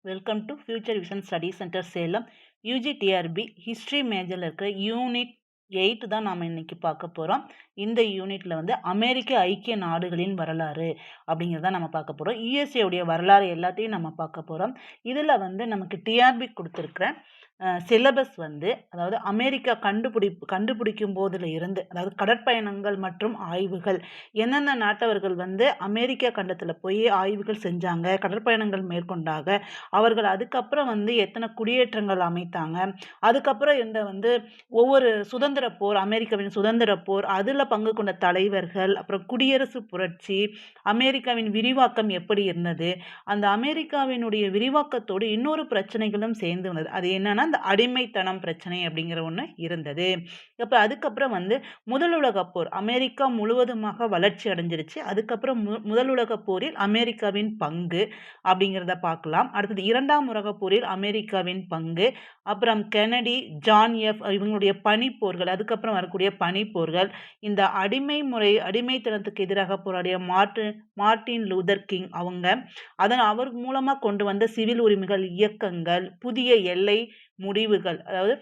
Welcome to future vision study center Salem. UG TRB history மேஜரில் இருக்கிற unit 8 தான் நாம் இன்னைக்கு பார்க்க போகிறோம். இந்த யூனிட்டில் வந்து அமெரிக்க ஐக்கிய நாடுகளின் வரலாறு அப்படிங்கிறத நம்ம பார்க்க போகிறோம். யுஎஸ்ஏவுடைய வரலாறு எல்லாத்தையும் நம்ம பார்க்க போகிறோம். இதில் வந்து நமக்கு டிஆர்பி கொடுத்துருக்குற சிலபஸ் வந்து அதாவது அமெரிக்கா கண்டுபிடிக்கும் போதுல இருந்து, அதாவது கடற்பயணங்கள் மற்றும் ஆய்வுகள், எந்தெந்த நாட்டவர்கள் வந்து அமெரிக்கா கண்டத்தில் போய் ஆய்வுகள் செஞ்சாங்க, கடற்பயணங்கள் மேற்கொண்டாங்க, அவர்கள் அதுக்கப்புறம் வந்து எத்தனை குடியேற்றங்கள் அமைத்தாங்க, அதுக்கப்புறம் இந்த வந்து ஒவ்வொரு சுதந்திர போர், அமெரிக்காவின் சுதந்திர போர், அதில் பங்கு கொண்ட தலைவர்கள், அப்புறம் குடியரசு புரட்சி, அமெரிக்காவின் விரிவாக்கம் எப்படி இருந்தது, அந்த அமெரிக்காவினுடைய விரிவாக்கத்தோடு இன்னொரு பிரச்சனைகளும் சேர்ந்து வந்தது. அது என்னன்னா அந்த அடிமைத்தனம் பிரச்சனை அப்படிங்கிற ஒன்று இருந்தது. அப்போ அதுக்கப்புறம் வந்து முதல் உலகப் போர், அமெரிக்கா முழுவதுமாக வளர்ச்சி அடைஞ்சிருச்சு. அதுக்கப்புறம் முதல் உலகப் போரில் அமெரிக்காவின் பங்கு அப்படிங்கிறத பார்க்கலாம். அடுத்தது இரண்டாம் உலகப் போரில் அமெரிக்காவின் பங்கு, அப்புறம் கெனடி, ஜான் எஃப் இவங்களுடைய பனிப்போர்கள், அதுக்கப்புறம் வரக்கூடிய பனிப்போர்கள், இந்த அடிமைத்தனத்துக்கு எதிராக போராடிய மார்ட்டின் லூதர் கிங் அவர் மூலமா கொண்டு வந்த சிவில் உரிமைகள் இயக்கங்கள், புதிய எல்லை முடிவுகள், அதாவது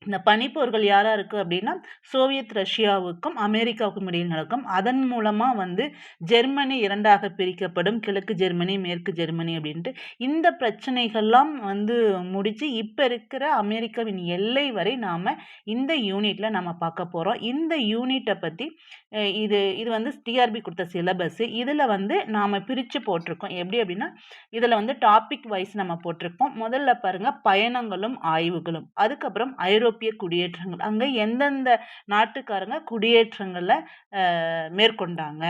இந்த பனிப்போர்கள் யாரா இருக்கு அப்படின்னா சோவியத் ரஷ்யாவுக்கும் அமெரிக்காவுக்கும் இடையில் நடக்கும். அதன் மூலமா வந்து ஜெர்மனி இரண்டாக பிரிக்கப்படும், கிழக்கு ஜெர்மனி மேற்கு ஜெர்மனி அப்படின்ட்டு. இந்த பிரச்சனைகள்லாம் வந்து முடிச்சு இப்ப இருக்கிற அமெரிக்காவின் எல்லை வரை நாம இந்த யூனிட்ல நம்ம பார்க்க போறோம். இந்த யூனிட்டை பத்தி இது வந்து டிஆர்பி கொடுத்த சிலபஸ். இதுல வந்து நாம பிரிச்சு போட்டிருக்கோம். எப்படி அப்படின்னா இதுல வந்து டாபிக் வைஸ் நம்ம போட்டிருக்கோம். முதல்ல பாருங்க பயணங்களும் ஆய்வுகளும், அதுக்கப்புறம் ஐரோப்பிய குடியேற்றங்கள், அங்க எந்தெந்த நாட்டுக்காரங்க குடியேற்றங்களை மேற்கொண்டாங்க,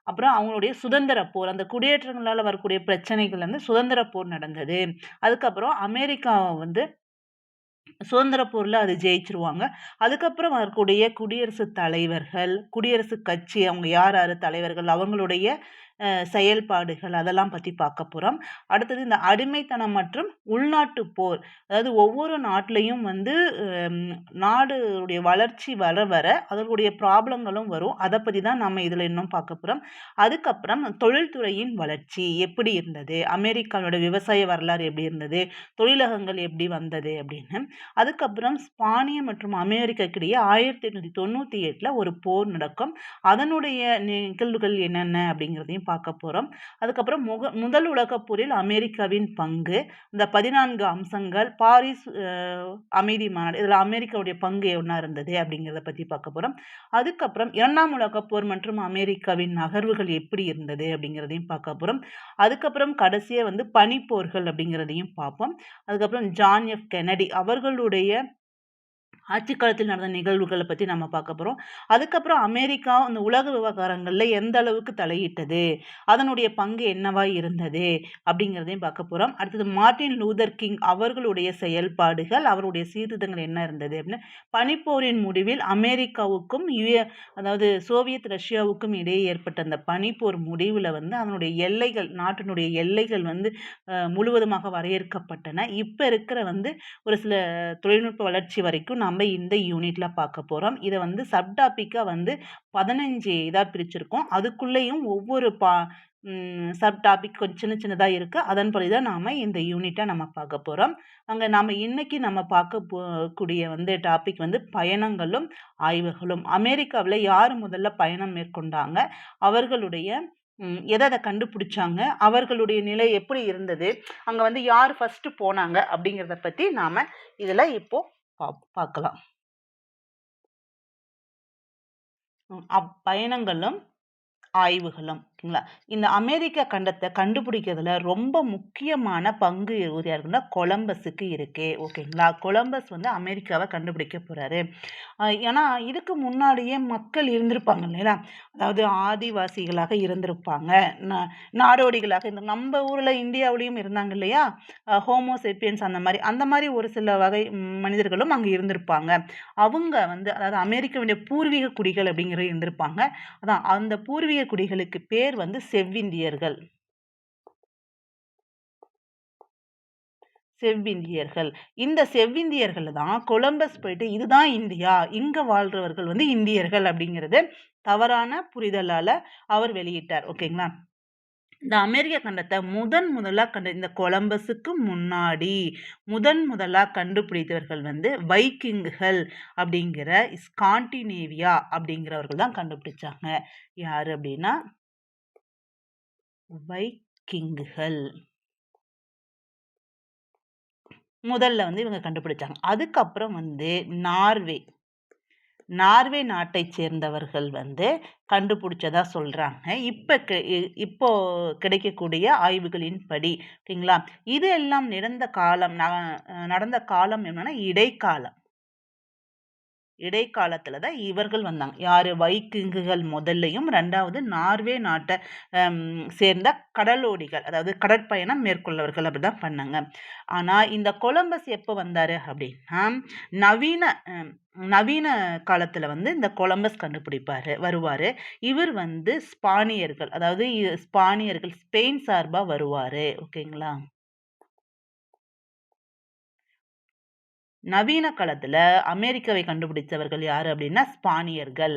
அப்புறம் அவங்களுடைய சுதந்திர போர், அந்த குடியேற்றங்களால வரக்கூடிய பிரச்சனைகள் வந்து சுதந்திர போர் நடந்தது, அதுக்கப்புறம் அமெரிக்கா வந்து சுதந்திர போர்ல அது ஜெயிச்சிருவாங்க, அதுக்கப்புறம் வரக்கூடிய குடியரசு தலைவர்கள், குடியரசு கட்சி, அவங்க யார் தலைவர்கள், அவங்களுடைய செயல்பாடுகள், அதெல்லாம் பற்றி பார்க்க போகிறோம். அடுத்தது இந்த அடிமைத்தனம் மற்றும் உள்நாட்டு போர், அதாவது ஒவ்வொரு நாட்டிலையும் வந்து நாடுடைய வளர்ச்சி வர வர அதனுடைய ப்ராப்ளங்களும் வரும். அதை பற்றி தான் நம்ம இதில் இன்னும் பார்க்க போகிறோம். அதுக்கப்புறம் தொழில்துறையின் வளர்ச்சி எப்படி இருந்தது, அமெரிக்காவோட விவசாய வரலாறு எப்படி இருந்தது, தொழிலகங்கள் எப்படி வந்தது அப்படின்னு. அதுக்கப்புறம் ஸ்பானிய மற்றும் அமெரிக்காக்கிடையே 1898 ஒரு போர் நடக்கும். அதனுடைய நிகழ்வுகள் என்னென்ன அப்படிங்கிறதையும் பார்க்க போறோம். அதுக்கப்புறம் முதல் உலகப் போரில் அமெரிக்காவின் பங்கு, இந்த 14 அம்சங்கள், பாரிஸ் அமைதி மாநாடு, இதுல அமெரிக்காவுடைய பங்கு என்ன இருந்தது அப்படிங்கிறத பத்தி பார்க்க போறோம். அதுக்கப்புறம் இரண்டாம் உலகப் போர் மற்றும் அமெரிக்காவின் நகர்வுகள் எப்படி இருந்தது அப்படிங்கிறதையும் பார்க்க போறோம். அதுக்கப்புறம் கடைசியா வந்து பனிப்போர்கள் அப்படிங்கிறதையும் பார்ப்போம். அதுக்கப்புறம் ஜான் எஃப் கெனடி அவர்களுடைய ஆட்சி காலத்தில் நடந்த நிகழ்வுகளை பற்றி நம்ம பார்க்க போகிறோம். அதுக்கப்புறம் அமெரிக்கா அந்த உலக விவகாரங்களில் எந்த அளவுக்கு தலையிட்டது, அதனுடைய பங்கு என்னவா இருந்தது அப்படிங்கிறதையும் பார்க்க போகிறோம். அடுத்தது மார்ட்டின் லூதர் கிங் அவர்களுடைய செயல்பாடுகள், அவருடைய சீர்திருத்தங்கள் என்ன இருந்தது அப்படின்னு. பனிப்போரின் முடிவில் அமெரிக்காவுக்கும் அதாவது சோவியத் ரஷ்யாவுக்கும் இடையே ஏற்பட்ட அந்த பனிப்போர் முடிவில் வந்து அதனுடைய எல்லைகள், நாட்டினுடைய எல்லைகள் வந்து முழுவதுமாக வரையறுக்கப்பட்டன. இப்போ இருக்கிற வந்து ஒரு சில தொழில்நுட்ப வளர்ச்சி வரைக்கும் நம்ம இந்த யூனிட்ல பார்க்க போறோம். இதை வந்து சப்டாபிக்கா வந்து 15 இதா பிரிச்சிருக்கோம். அதுக்குள்ளேயும் ஒவ்வொரு சப் டாபிக் கொஞ்சம் சின்னதா இருக்கு. அதன்படிதான் நாம இந்த யூனிட்டை நம்ம பார்க்க போறோம். அங்க நாம இன்னைக்கு நம்ம பார்க்க கூடிய வந்து டாபிக் வந்து பயணங்களும் ஆய்வுகளும். அமெரிக்காவில் யார் முதல்ல பயணம் மேற்கொண்டாங்க, அவர்களுடைய எதை கண்டுபிடிச்சாங்க, அவர்களுடைய நிலை எப்படி இருந்தது, அங்க வந்து யார் ஃபர்ஸ்ட் போனாங்க அப்படிங்கிறத பத்தி நாம இதுல இப்போ பார்க்கலாம். பயணங்களும் ஆய்வுகளும். ஓகேங்களா, இந்த அமெரிக்க கண்டத்தை கண்டுபிடிக்கிறதுல ரொம்ப முக்கியமான பங்கு யாருக்குன்னா கொலம்பஸுக்கு இருக்கு. ஓகேங்களா, கொலம்பஸ் வந்து அமெரிக்காவை கண்டுபிடிக்க போறாரு. ஏன்னா இதுக்கு முன்னாடியே மக்கள் இருந்திருப்பாங்க இல்லையா, அதாவது ஆதிவாசிகளாக இருந்திருப்பாங்க, நாடோடிகளாக நம்ம ஊர்ல இந்தியாவிலையும் இருந்தாங்க இல்லையா, ஹோமோசேப்பியன்ஸ், அந்த மாதிரி ஒரு சில வகை மனிதர்களும் அங்க இருந்திருப்பாங்க. அவங்க வந்து அதாவது அமெரிக்காவுடைய பூர்வீக குடிகள் அப்படிங்கிறது இருந்திருப்பாங்க. அதான் அந்த பூர்வீக குடிகளுக்கு பேர் வந்து செவ்விந்தியர்கள். இந்த செவ்விந்தியர்கள் தான் கொலம்பஸ் போயிட்டு இதுதான் இந்தியா, இங்க வாழ்றவர்கள் வந்து இந்தியர்கள் அப்படிங்கிறது தவறான புரிதலால அவர் வெளியிட்டார். ஓகேங்களா, இந்த அமெரிக்க கண்டத்தை முதலா இந்த கொலம்பஸுக்கு முன்னாடி முதலா கண்டுபிடித்தவர்கள் வந்து வைக்கிங்குகள் அப்படிங்கிற ஸ்காண்டினேவியா அப்படிங்கிறவர்கள் தான் கண்டுபிடிச்சாங்க. யாரு அப்படின்னா வைக்கிங்குகள் முதல்ல வந்து இவங்க கண்டுபிடிச்சாங்க. அதுக்கப்புறம் வந்து நார்வே நாட்டை சேர்ந்தவர்கள் வந்து கண்டுபிடிச்சதா சொல்றாங்க. இப்போ கிடைக்கக்கூடிய ஆய்வுகளின்படி. ஓகேங்களா? இது எல்லாம் நடந்த காலம் என்னன்னா இடைக்காலத்துல தான் இவர்கள் வந்தாங்க. யாரு? வைக்கிங்குகள் முதல்லையும், 2வது நார்வே நாட்டை சேர்ந்த கடலோடிகள், அதாவது கடற்பயணம் மேற்கொள்ளவர்கள் அப்படிதான் பண்ணாங்க. ஆனா இந்த கொலம்பஸ் எப்ப வந்தாரு அப்படின்னா நவீன காலத்துல வந்து இந்த கொலம்பஸ் வருவாரு. இவர் வந்து ஸ்பானியர்கள், அதாவது ஸ்பெயின் சார்பா வருவாரு. ஓகேங்களா? நவீன காலத்துல அமெரிக்காவை கண்டுபிடித்தவர்கள் யாரு அப்படின்னா ஸ்பானியர்கள்.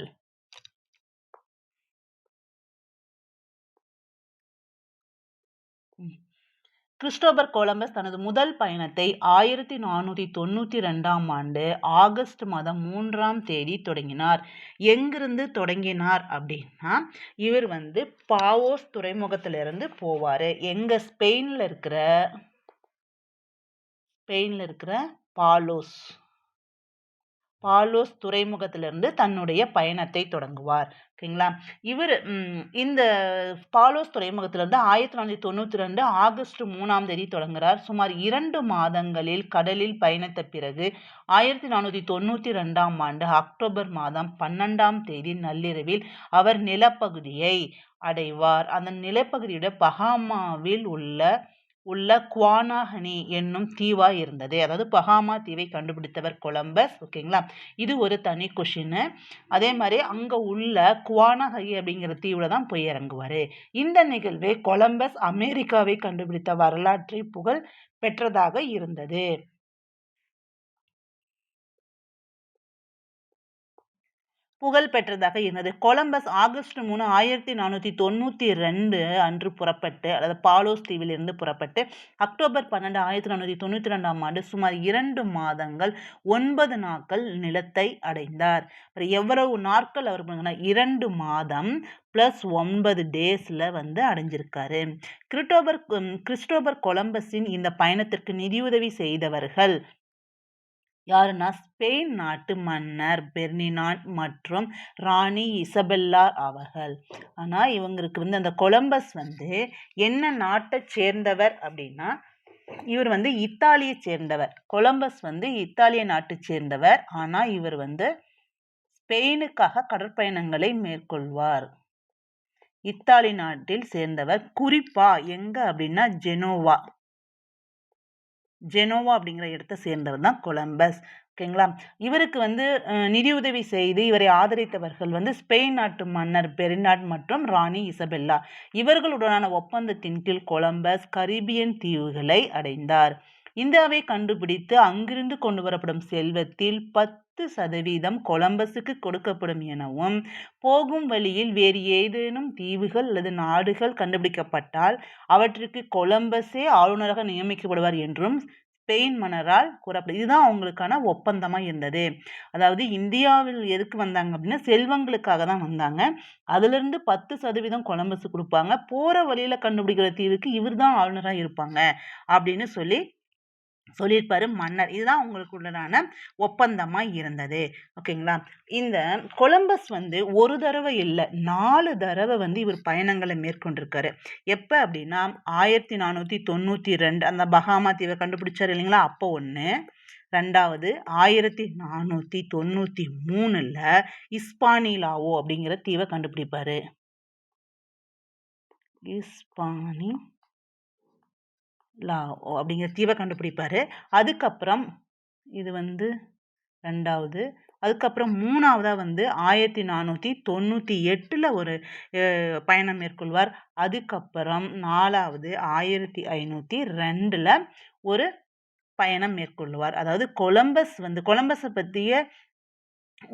கிறிஸ்டோபர் கொலம்பஸ் தனது முதல் பயணத்தை 1492ஆம் ஆண்டு ஆகஸ்ட் மாதம் 3ஆம் தேதி தொடங்கினார். எங்கிருந்து தொடங்கினார் அப்படின்னா, இவர் வந்து பாவோஸ் துறைமுகத்திலிருந்து போவாரு. எங்க? ஸ்பெயின்ல இருக்கிற பாலோஸ் துறைமுகத்திலிருந்து தன்னுடைய பயணத்தை தொடங்குவார். ஓகேங்களா? இவர் இந்த பாலோஸ் துறைமுகத்திலிருந்து 1492 ஆகஸ்ட் 3ஆம் தேதி தொடங்குறார். சுமார் 2 மாதங்களில் கடலில் பயணித்த பிறகு 1492ஆம் ஆண்டு அக்டோபர் மாதம் 12ஆம் தேதி நள்ளிரவில் அவர் நிலப்பகுதியை அடைவார். அந்த நிலப்பகுதியோட பஹாமாவில் உள்ள குவானாகனி என்னும் தீவா இருந்தது. அதாவது பஹாமா தீவை கண்டுபிடித்தவர் கொலம்பஸ். ஓகேங்களா? இது ஒரு தனி கொஷின். அதே மாதிரி அங்க உள்ள குவானாகனி அப்படிங்கிற தீவுல தான் போய் இறங்குவாரு. இந்த நிகழ்வே கொலம்பஸ் அமெரிக்காவை கண்டுபிடித்த வரலாற்றை புகழ் பெற்றதாக இருந்தது. கொலம்பஸ் ஆகஸ்ட் 3, 1492 அன்று புறப்பட்டு, அதாவது பாலோஸ் தீவிலிருந்து புறப்பட்டு அக்டோபர் 12, 1492ஆம் ஆண்டு சுமார் 2 மாதங்கள் 9 நாட்கள் நிலத்தை அடைந்தார். எவ்வளவு நாட்கள் அவர் 2 மாதம் பிளஸ் 9 டேஸ்ல வந்து அடைஞ்சிருக்காரு. கிறிஸ்டோபர் கொலம்பஸின் இந்த பயணத்திற்கு நிதியுதவி செய்தவர்கள் யாருன்னா ஸ்பெயின் நாட்டு மன்னர் பெர்னினாண்ட் மற்றும் ராணி இசபெல்லா அவர்கள். ஆனா இவங்களுக்கு வந்து அந்த கொலம்பஸ் வந்து என்ன நாட்டை சேர்ந்தவர் அப்படின்னா, இவர் வந்து இத்தாலியை சேர்ந்தவர். கொலம்பஸ் வந்து இத்தாலிய நாட்டை சேர்ந்தவர். ஆனா இவர் வந்து ஸ்பெயினுக்காக கடற்பயணங்களை மேற்கொள்வார். இத்தாலி நாட்டில் சேர்ந்தவர். குறிப்பா எங்க அப்படின்னா ஜெனோவா அப்படிங்கிற இடத்தை சேர்ந்தவர் தான் கொலம்பஸ். ஓகேங்களா? இவருக்கு வந்து நிதியுதவி செய்து இவரை ஆதரித்தவர்கள் வந்து ஸ்பெயின் நாட்டு மன்னர் பெர்னினாண்ட் மற்றும் ராணி இசபெல்லா. இவர்களுடனான ஒப்பந்தத்தின் கீழ் கொலம்பஸ் கரீபியன் தீவுகளை அடைந்தார். இந்தியாவை கண்டுபிடித்து அங்கிருந்து கொண்டு வரப்படும் செல்வத்தில் 10% கொலம்பஸுக்கு கொடுக்கப்படும் எனவும், போகும் வழியில் வேறு ஏதேனும் தீவுகள் அல்லது நாடுகள் கண்டுபிடிக்கப்பட்டால் அவற்றிற்கு கொலம்பஸே ஆளுநராக நியமிக்கப்படுவார் என்றும் ஸ்பெயின் மன்னரால் கூறப்படுது. இதுதான் அவங்களுக்கான ஒப்பந்தமா இருந்தது. அதாவது இந்தியாவில் எதுக்கு வந்தாங்க அப்படின்னா செல்வங்களுக்காக தான் வந்தாங்க. அதுல இருந்து 10% கொலம்பஸ் கொடுப்பாங்க. போற வழியில கண்டுபிடிக்கிற தீவுக்கு இவர் தான் ஆளுநரா இருப்பாங்க அப்படின்னு சொல்லியிருப்பாரு மன்னர். இதுதான் உங்களுக்கு உள்ளதான ஒப்பந்தமா இருந்தது. ஓகேங்களா? இந்த கொலம்பஸ் வந்து ஒரு தடவை இல்லை 4 தடவை வந்து இவர் பயணங்களை மேற்கொண்டிருக்காரு. எப்ப அப்படின்னா 1492 அந்த பஹாமா தீவை கண்டுபிடிச்சாரு இல்லைங்களா, அப்போ ஒண்ணு. 2வது 1493ல இஸ்பானிலாவோ அப்படிங்கிற தீவை கண்டுபிடிப்பாரு. அப்படிங்கிற தீவை கண்டுபிடிப்பாரு. அதுக்கப்புறம் இது வந்து 2வது. அதுக்கப்புறம் 3வதா வந்து 1498ல ஒரு பயணம் மேற்கொள்வார். அதுக்கப்புறம் 4வது 1502ல ஒரு பயணம் மேற்கொள்வார். அதாவது கொலம்பஸை பற்றிய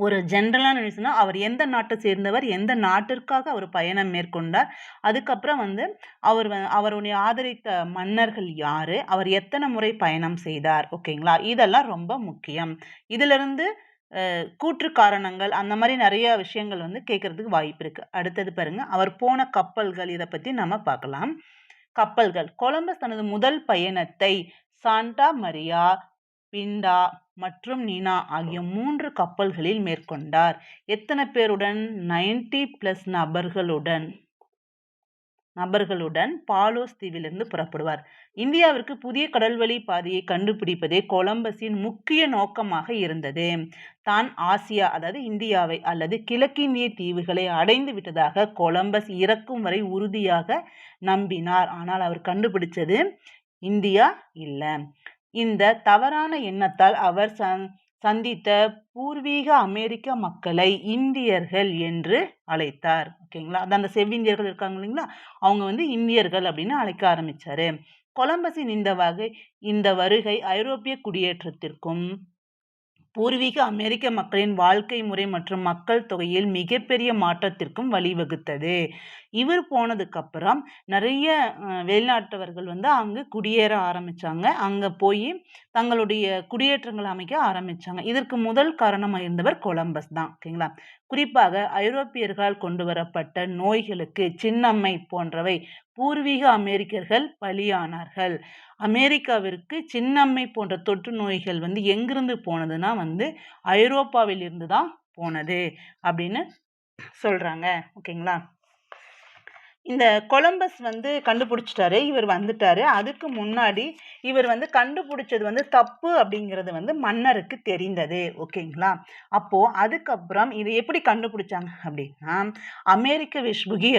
ஒரு ஜென்ரலான நியூஸ்னா அவர் எந்த நாட்டை சேர்ந்தவர், எந்த நாட்டிற்காக அவர் பயணம் மேற்கொண்டார், அதுக்கப்புறம் வந்து அவருடைய ஆதரித்த மன்னர்கள் யாரு, அவர் எத்தனை முறை பயணம் செய்தார், ஓகேங்களா? இதெல்லாம் ரொம்ப முக்கியம். இதிலிருந்து கூற்று காரணங்கள் அந்த மாதிரி நிறைய விஷயங்கள் வந்து கேட்கறதுக்கு வாய்ப்பு இருக்கு. அடுத்தது பாருங்க, அவர் போன கப்பல்கள், இதை பத்தி நம்ம பார்க்கலாம். கப்பல்கள். கொலம்பஸ் தனது முதல் பயணத்தை சாண்டா மரியா, பிண்டா மற்றும் நீனா ஆகிய 3 கப்பல்களில் மேற்கொண்டார். எத்தனை பேருடன்? 90+ நபர்களுடன் பாலோஸ் தீவிலிருந்து புறப்படுவார். இந்தியாவிற்கு புதிய கடல்வழி பாதையை கண்டுபிடிப்பதே கொலம்பஸின் முக்கிய நோக்கமாக இருந்தது. தான் ஆசியா, அதாவது இந்தியாவை அல்லது கிழக்கிந்திய தீவுகளை அடைந்து விட்டதாக கொலம்பஸ் இறக்கும் வரை உறுதியாக நம்பினார். ஆனால் அவர் கண்டுபிடிச்சது இந்தியா இல்ல. இந்த தவறான எண்ணத்தால் அவர் சந்தித்த பூர்வீக அமெரிக்க மக்களை இந்தியர்கள் என்று அழைத்தார். ஓகேங்களா? அது அந்த செவ்விந்தியர்கள் இருக்காங்க இல்லைங்களா, அவங்க வந்து இந்தியர்கள் அப்படின்னு அழைக்க ஆரம்பிச்சாரு. கொலம்பஸின் இந்த வருகை ஐரோப்பிய குடியேற்றத்திற்கும் பூர்வீக அமெரிக்க மக்களின் வாழ்க்கை முறை மற்றும் மக்கள் தொகையில் மிகப்பெரிய மாற்றத்திற்கும் வழிவகுத்தது. இவர் போனதுக்கு அப்புறம் நிறைய வெளிநாட்டவர்கள் வந்து அங்கு குடியேற ஆரம்பிச்சாங்க. அங்க போய் தங்களுடைய குடியேற்றங்களை அமைக்க ஆரம்பிச்சாங்க. இதற்கு முதல் காரணமாக இருந்தவர் கொலம்பஸ் தான். ஓகேங்களா? குறிப்பாக ஐரோப்பியர்களால் கொண்டு வரப்பட்ட நோய்களுக்கு சின்னம்மை போன்றவை பூர்வீக அமெரிக்கர்கள் பலியானார்கள். அமெரிக்காவிற்கு சின்னம்மை போன்ற தொற்று நோய்கள் வந்து எங்கிருந்து போனதுன்னா வந்து ஐரோப்பாவில் இருந்து தான் போனது அப்படின்னு சொல்றாங்க. ஓகேங்களா? இந்த கொலம்பஸ் வந்து கண்டுபிடிச்சிட்டாரு, இவர் வந்துட்டாரு. அதுக்கு முன்னாடி இவர் வந்து கண்டுபிடிச்சது வந்து தப்பு அப்படிங்கிறது வந்து மன்னருக்கு தெரிந்தது. ஓகேங்களா? அப்போ அதுக்கப்புறம் இதை எப்படி கண்டுபிடிச்சாங்க அப்படின்னா, அமெரிக்க வெஸ்புகி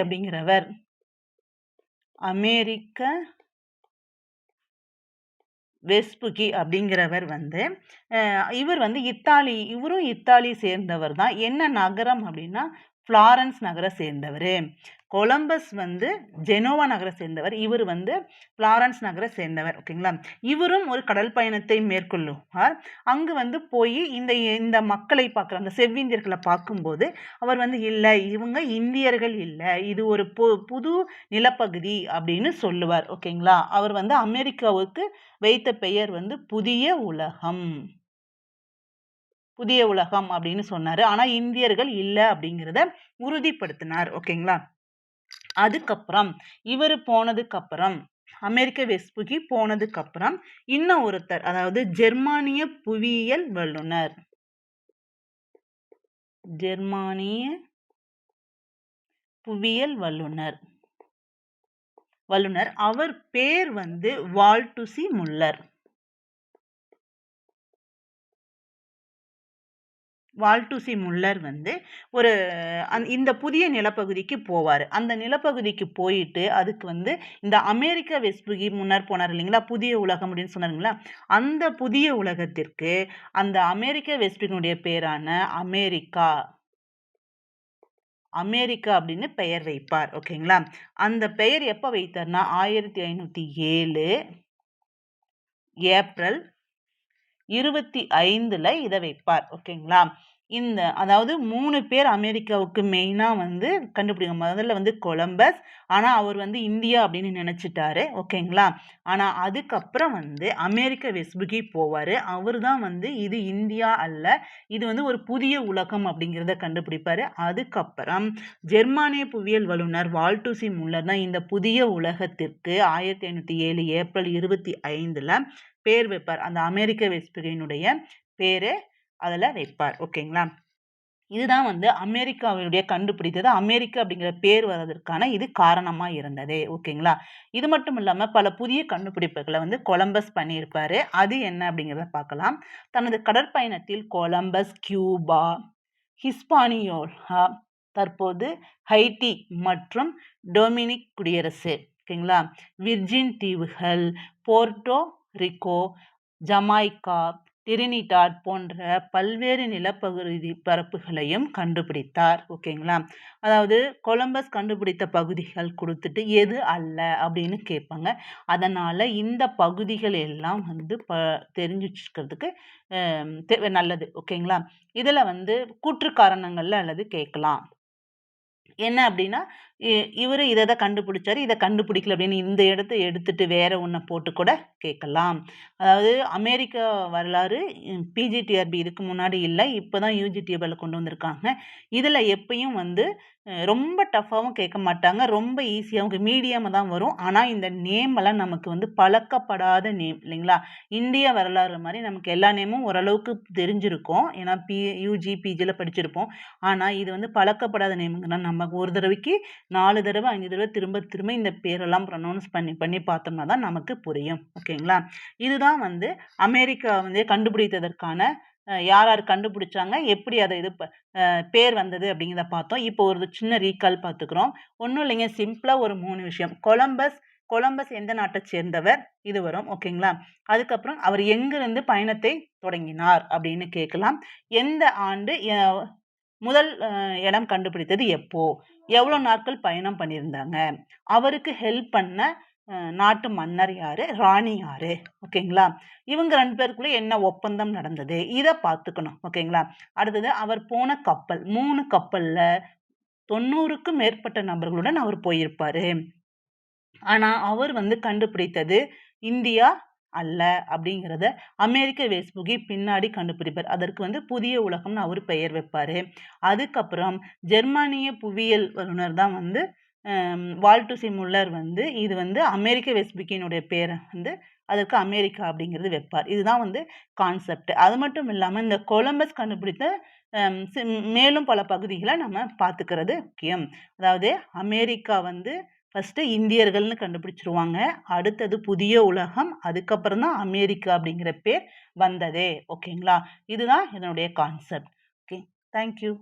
அப்படிங்கிறவர் வந்து இவர் வந்து இவரும் இத்தாலி சேர்ந்தவர் தான். என்ன நகரம் அப்படின்னா பிளாரன்ஸ் நகரை சேர்ந்தவர். கொலம்பஸ் வந்து ஜெனோவா நகரை சேர்ந்தவர், இவர் வந்து பிளாரன்ஸ் நகரை சேர்ந்தவர். ஓகேங்களா? இவரும் ஒரு கடல் பயணத்தை மேற்கொள்ளுவார். அங்கு வந்து போய் இந்த மக்களை பார்க்குற அந்த செவ்விந்தியர்களை பார்க்கும்போது அவர் வந்து இல்லை, இவங்க இந்தியர்கள் இல்லை, இது ஒரு புது நிலப்பகுதி அப்படின்னு சொல்லுவார். ஓகேங்களா? அவர் வந்து அமெரிக்காவுக்கு வைத்த பெயர் வந்து புதிய உலகம் அப்படின்னு சொன்னாரு. ஆனா இந்தியர்கள் இல்லை அப்படிங்கிறத உறுதிப்படுத்தினார். ஓகேங்களா? அதுக்கப்புறம் இவர் போனதுக்கு அப்புறம் அமெரிக்க வெஸ்புகி போனதுக்கு அப்புறம் இன்னும் ஒருத்தர், அதாவது ஜெர்மானிய புவியியல் வல்லுனர் அவர் பேர் வந்து வால்டூசி முல்லர். வந்து ஒரு இந்த புதிய நிலப்பகுதிக்கு போவார். அந்த நிலப்பகுதிக்கு போயிட்டு அதுக்கு வந்து இந்த அமெரிக்க வெஸ்புகி முன்னர் போனார் இல்லைங்களா, புதிய உலகம் அப்படின்னு சொன்னாருங்களா, அந்த புதிய உலகத்திற்கு அந்த அமெரிக்க வெஸ்புகினுடைய பேரான அமெரிக்கா அப்படின்னு பெயர் வைப்பார். ஓகேங்களா? அந்த பெயர் எப்ப வைத்தார்னா 1507 ஏப்ரல் 25 இதை வைப்பார். ஓகேங்களா? அதாவது 3 பேர் அமெரிக்காவுக்கு மெயினா வந்து கண்டுபிடிங்க. முதல்ல வந்து கொலம்பஸ், ஆனா அவர் வந்து இந்தியா அப்படின்னு நினைச்சிட்டாரு. ஓகேங்களா? ஆனா அதுக்கப்புறம் வந்து அமெரிக்க வெஸ்புகி போவாரு. அவர் தான் வந்து இது இந்தியா அல்ல, இது வந்து ஒரு புதிய உலகம் அப்படிங்கிறத கண்டுபிடிப்பாரு. அதுக்கப்புறம் ஜெர்மானிய புவியியல் வல்லுனர் வால்டூசி முல்லர் தான் இந்த புதிய உலகத்திற்கு 1507 ஏப்ரல் 25 பேர் வைப்பார். அந்த அமெரிக்க வெஸ்புகியினுடைய பேரு அதுல வைப்பார். ஓகேங்களா? இதுதான் வந்து அமெரிக்காவுடைய கண்டுபிடித்தது. அமெரிக்கா அப்படிங்கிற பேர் வர்றதற்கான இது காரணமா இருந்தது. ஓகேங்களா? இது மட்டும் இல்லாம பல புதிய கண்டுபிடிப்புகளை வந்து கொலம்பஸ் பண்ணியிருப்பாரு. அது என்ன அப்படிங்கிறத பார்க்கலாம். தனது கடற்பயணத்தில் கொலம்பஸ் கியூபா, ஹிஸ்பானியோலா, தற்போது ஹைட்டி மற்றும் டொமினிக் குடியரசு, ஓகேங்களா, விர்ஜின் தீவுகள், போர்ட்டோ ரிக்கோ, ஜமாய்கா, டிரினிடாட் போன்ற பல்வேறு நிலப்பகுதி பரப்புகளையும் கண்டுபிடித்தார். ஓகேங்களா? அதாவது கொலம்பஸ் கண்டுபிடித்த பகுதிகள் கொடுத்துட்டு எது அல்ல அப்படின்னு கேட்பாங்க. அதனால இந்த பகுதிகள் எல்லாம் வந்து தெரிஞ்சு வச்சுக்கிறதுக்கு நல்லது. ஓகேங்களா? இதுல வந்து கூற்று காரணங்கள்ல அல்லது கேட்கலாம். என்ன அப்படின்னா, இவரு இத கண்டுபிடிச்சாரு, இத கண்டுபிடிக்கல அப்படின்னு இந்த இடத்த எடுத்துட்டு வேற ஒண்ண போட்டு கூட கேட்கலாம். அதாவது அமெரிக்கா வரலாறு பிஜிடிஆர்பி இதுக்கு முன்னாடி இல்ல. இப்பதான் யுஜிடிஆர்பில கொண்டு வந்திருக்காங்க. இதுல எப்பயும் வந்து ரொம்ப டஃப்பாவும் கேட்க மாட்டாங்க. ரொம்ப ஈஸியாவும் மீடியமா தான் வரும். ஆனா இந்த நேம் எல்லாம் நமக்கு வந்து பழக்கப்படாத நேம் இல்லைங்களா? இந்திய வரலாறு மாரி நமக்கு எல்லா நேமும் ஓரளவுக்கு தெரிஞ்சிருக்கும். ஏன்னா யுஜி, பிஜில படிச்சிருப்போம். ஆனா இது வந்து பழக்கப்படாத நேம்ங்கறனால நம்ம ஒரு தடவைக்கு 4 தடவ, 5 தடவ திரும்ப திரும்ப இந்த பேரெல்லாம் ப்ரொனவுன்ஸ் பண்ணி பார்த்தோம்னா தான் நமக்கு புரியும். ஓகேங்களா? இதுதான் வந்து அமெரிக்கா வந்து கண்டுபிடித்ததற்கான யார் யார் கண்டுபிடிச்சாங்க, எப்படி அத இது பேர் வந்தது அப்படிங்கிறத பார்த்தோம். இப்போ ஒரு சின்ன ரீகால் பார்த்துக்கிறோம். ஒண்ணும் இல்லைங்க. சிம்பிளா ஒரு 3 விஷயம். கொலம்பஸ் எந்த நாட்டைச் சேர்ந்தவர்? இது வரும். ஓகேங்களா? அதுக்கப்புறம் அவர் எங்கிருந்து பயணத்தை தொடங்கினார் அப்படின்னு கேட்கலாம். எந்த ஆண்டு முதல் இடம் கண்டுபிடித்தது எப்போ? எவ்வளோ நாட்கள் பயணம் பண்ணியிருந்தாங்க? அவருக்கு ஹெல்ப் பண்ண நாட்டு மன்னர் யாரு? ராணி யாரு? ஓகேங்களா? இவங்க 2 பேருக்குள்ள என்ன ஒப்பந்தம் நடந்தது? இத பார்த்துக்கணும். ஓகேங்களா? அடுத்தது அவர் போன கப்பல். 3 கப்பல்ல 90க்கும் மேற்பட்ட நபர்களுடன் அவர் போயிருப்பாரு. ஆனா அவர் வந்து கண்டுபிடித்தது இந்தியா அல்ல அப்படிங்கிறத அமெரிக்க வேஸ்புகி பின்னாடி கண்டுபிடிப்பார். அதற்கு வந்து புதிய உலகம்னு அவர் பெயர் வைப்பாரு. அதுக்கப்புறம் ஜெர்மானிய புவியியல் வல்லுனர் தான் வந்து வால்டூசி முல்லர் வந்து இது வந்து அமெரிக்க வெஸ்புக்கியினுடைய பேரை வந்து அதற்கு அமெரிக்கா அப்படிங்கிறது வைப்பார். இதுதான் வந்து கான்செப்ட். அது மட்டும் இல்லாம இந்த கொலம்பஸ் கண்டுபிடித்த மேலும் பல பகுதிகளை நம்ம பார்த்துக்கிறது முக்கியம். அதாவது அமெரிக்கா வந்து ஃபர்ஸ்ட் இந்தியர்கள்னு கண்டுபிடிச்சிருவாங்க. அடுத்தது புதிய உலகம். அதுக்கப்புறம் தான் அமெரிக்கா அப்படிங்கிற பேர் வந்ததே. ஓகேங்களா? இதுதான் இதனுடைய கான்செப்ட். ஓகே. Thank you.